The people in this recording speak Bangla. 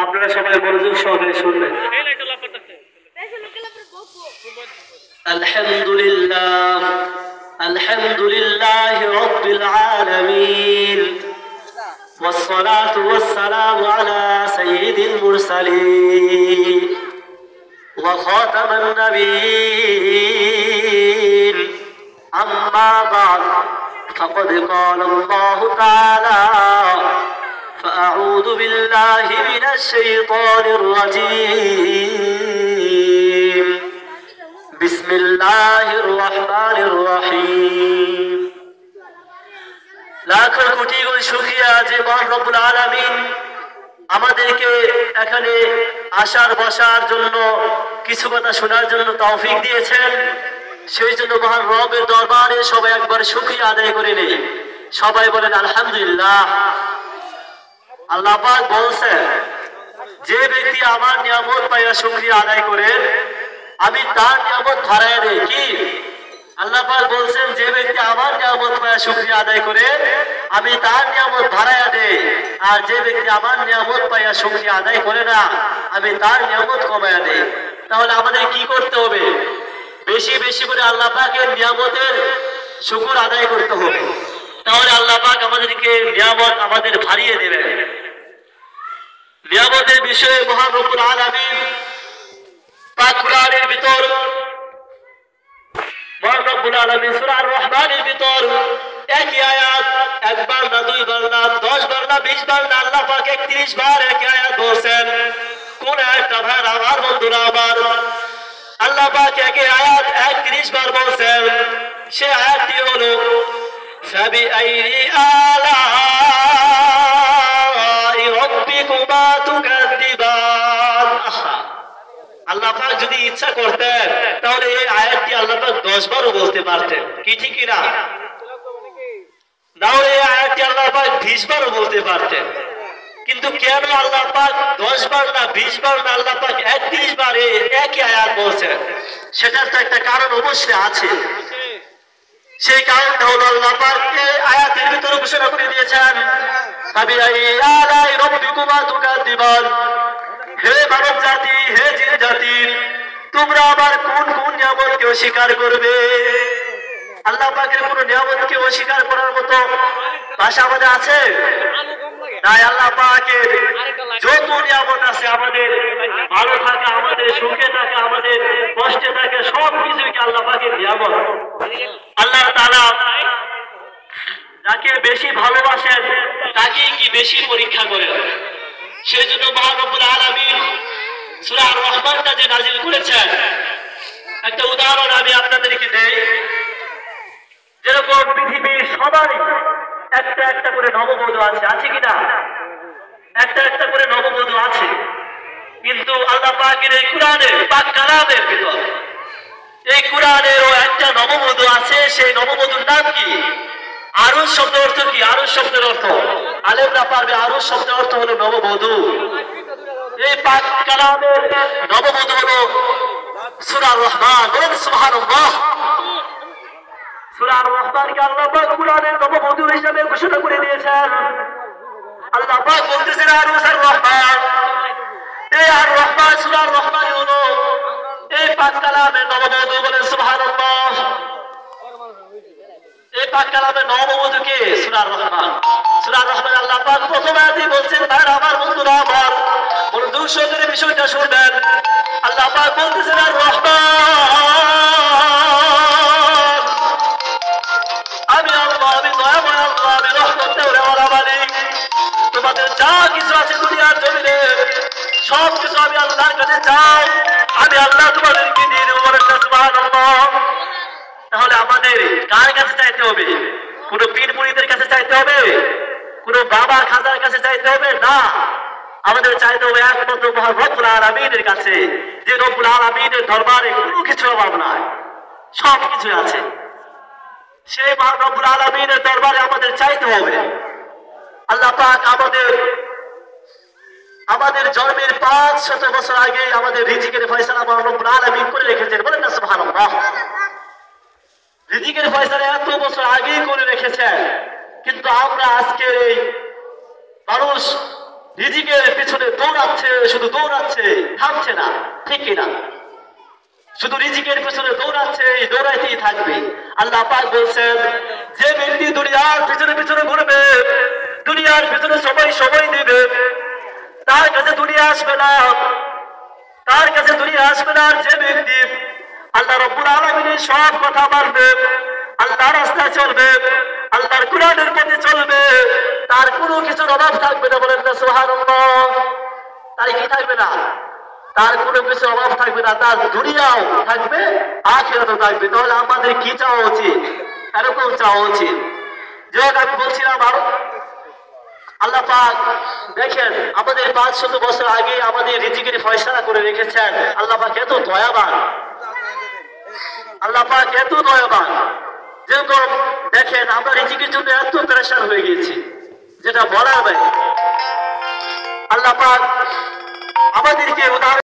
আপনারা সবাই মনোযোগ সহকারে শুনবেন। আলহামদুলিল্লাহ আলহামদুলিল্লাহি রাব্বিল আলামিন والصلاة والسلام على سيد المرسلين وخاتم النبيين أما بعد فقد قال الله تعالى فأعوذ بالله من الشيطان الرجيم بسم الله الرحمن الرحيم লাখ কোটি গুণ শুকরিয়া যে মহান রব্বুল আলামিন আমাদেরকে এখানে আসার বসার জন্য কিছু কথা শোনার জন্য তৌফিক দিয়েছেন। সেই জন্য মহান রবের দরবারে সবাই একবার শুকরিয়া আদায় করে নেই। সবাই বলেন আলহামদুলিল্লাহ। আল্লাহ পাক বলছেন, যে ব্যক্তি আমার নিয়ামত পাইয়া শুকরিয়া আদায় করে আমি তার নিয়ামত বাড়াইয়া দেই। কি আল্লাহ পাক বলছেন, যে ব্যক্তি আমার নিয়ামত পাইয়া শুকরিয়া আদায় করে আমি তার নিয়ামত বাড়াইয়া দেই, আর যে ব্যক্তি আমার নিয়ামত পাইয়া শুকরিয়া আদায় করে না আমি তার নিয়ামত কমাইয়া দেই। তাহলে আমাদের কি করতে হবে? বেশি বেশি করে আল্লাহ পাকের নিয়ামতের শুকর আদায় করতে হবে। তাহলে আল্লাহ পাক আমাদেরকে নিয়ামত আমাদের বাড়িয়ে দেবেন। নিয়ামতের বিষয়ে মহান রব্বুল আলামিন পাক কুরআনের ভিতর মহান রব্বুল আলামিন সূরা আর-রহমানের ভিতর একই আয়াত একবার না দুইবার না 10 বার না 20 বার না আল্লাহ পাক 31 বার একই আয়াত বলেছেন। কোন আয়াতটা ভাই আমার বন্ধুরা আমার? আল্লাহ পাক একই আয়াত 31 বার বলেছেন। সেই আয়াতটি হলো ফাবিআইয়ি আলাই রাব্বিকুমা তুকাযযিবান। আল্লাহ পাক যদি ইচ্ছা করতেন তাহলে এই আয়াতটি আল্লাহ পাক 10 বারও বলতে পারতেন। কি ঠিক না? তাহলে এই আয়াতটি আল্লাহ পাক 20 বারও বলতে পারতেন। কিন্তু কেন আল্লাহ পাক 10 বার না 20 বার না আল্লাহ পাক 31 বার একই আয়াত বলছেন? সেটার তো একটা কারণ অবশ্যই আছে। সেই কারণটা হলো আল্লাহ পাক এই আয়াতের ভিতরে ঘোষণা করে দিয়েছেন, ফাবিআইয়ি আলাই রাব্বিকুমা তুকাযযিবান। হে মানব জাতি, হে জিন জাতি, তোমরা আবার কোন কোন নিয়ামতকে অস্বীকার করবে? আল্লাহ পাকের কোন নিয়ামতকে অস্বীকার করার মতো ভাষা আমাদের আছে? তাই আল্লাহ পাকের যত নিয়ামত আছে, আমাদের ভালো থাকা, আমাদের সুখে থাকা, আমাদের কষ্টে থাকা, সব কিছুই কি আল্লাহ পাকের নিয়ামত। আল্লাহ তাআলা যাকে বেশি ভালোবাসেন তাকে কি বেশি পরীক্ষা করেন। সেই জন্য মহান রব্বুল আলামিন সূরা আর-রহমানটা যে নাযিল করেছেন, একটা উদাহরণ আমি আপনাদেরকে দেই। যেরকম পৃথিবীর সবারই একটা একটা করে নববধূ আছে, আছে কিনা? একটা একটা করে নববধূ আছে। কিন্তু আল্লাহ পাকের এই কোরআনের পাক কালামের ভিতর এই কোরআনেরও একটা নববধূ আছে। সেই নববধূর নাম কি? আরুশ শব্দের অর্থ কি? আরুশ শব্দের অর্থ আলেমরা পারবে। আরুশ শব্দের অর্থ হলো নববধূ। এই পাক কালামের নববধূ হলো সূরা আর-রহমান। বলেন সুবহানাল্লাহ। সূরা আর-রহমানকে আল্লাহ পাক কোরআনের নববধূ হিসেবে ঘোষণা করে দিয়েছেন। আল্লাহ পাক বলতেছেন আরুশ আর-রহমান। এই আর-রহমান সূরা আর-রহমান হলো এই পাক কালামের নববধূ। বলেন সুবহানাল্লাহ। এই পাক কালামের নববধূকে সূরা আর-রহমান। সূরা আর-রহমান আল্লাহ পাক প্রথম আয়াতেই বলছেন, ভাইরা আমার, বন্ধুরা আমার, মনোযোগ সহকারে বিষয়টা শুনবেন। আল্লাহ পাক বলতেছেন আর-রহমান, আমি আল্লাহ, আমি দয়াময় আল্লাহ, আমি রহমতের ওয়ালা মালিক। তোমাদের যা কিছু আছে দুনিয়ার জমিনে সব কিছু আমি আল্লাহর কাছে চাই, আমি আল্লাহ তোমাদেরকে দিয়ে দেবো। বলেন সুবহানাল্লাহ। তাহলে আমাদের কার কাছে চাইতে হবে? কোন পীর মুরিদের কাছে চাইতে হবে? কোন বাবা খাজার কাছে চাইতে হবে? না, আমাদের চাইতে হবে একমাত্র মহান রব্বুল আলামিনের কাছে, যে রব্বুল আলামিনের দরবারে কোনো কিছু অভাব নাই, সব কিছু আছে। সেই মহান রব্বুল আলামিনের দরবারে আমাদের চাইতে হবে। আল্লাহ পাক আমাদের জন্মের 500 বছর আগে আমাদের রিজিকের ফয়সালা মহান রব্বুল আলামিন করে রেখেছেন। বলেন না সুবহানাল্লাহ। রিজিকের ফয়সালা এত বছর আগেই করে রেখেছেন, কিন্তু আমরা আজকের এই মানুষ রিজিকের পিছনে দৌড়াচ্ছে, শুধু দৌড়াচ্ছে, থামছে না, ঠিক কিনা? শুধু রিজিকের পিছনে দৌড়াচ্ছে, দৌড়াইতেই থাকবে। আল্লাহ পাক বলছেন, যে ব্যক্তি দুনিয়ার পিছনে পিছনে ঘুরবে, দুনিয়ার পিছনে সবাই সময় দেবে, তার কাছে দুনিয়া আসবে না, তার কাছে দুনিয়া আসবে না। যে ব্যক্তি আল্লাহ রাব্বুল আলামিনের সব কথা মানবে, আল্লাহর রাস্তায় চলবে, আল্লাহর কুরআনের পথে চলবে, তার কোনো কিছুর অভাব থাকবে না। বলেন না সুবহানাল্লাহ। তার কি থাকবে না? তার কোনো কিছু অভাব থাকবে না, তার দুনিয়াও থাকবে, আখিরাতও থাকবে। তাহলে আমাদের কি চাওয়া উচিত? এরকম চাওয়া উচিত। যেমন আমি বলছিলাম, আল্লাহ পাক দেখেন আমাদের 500 বছর আগে আমাদের রিজিকের ফয়সালা করে রেখেছেন। আল্লাহ পাক এত দয়াবান, আল্লাহ পাক এত দয়াবান। যেরকম দেখেন আমরা রিজিকের জন্য এত প্রেশার হয়ে গেছি, যেটা বলার বাইরে। আল্লাহ পাক আমাদেরকে উদাহরণ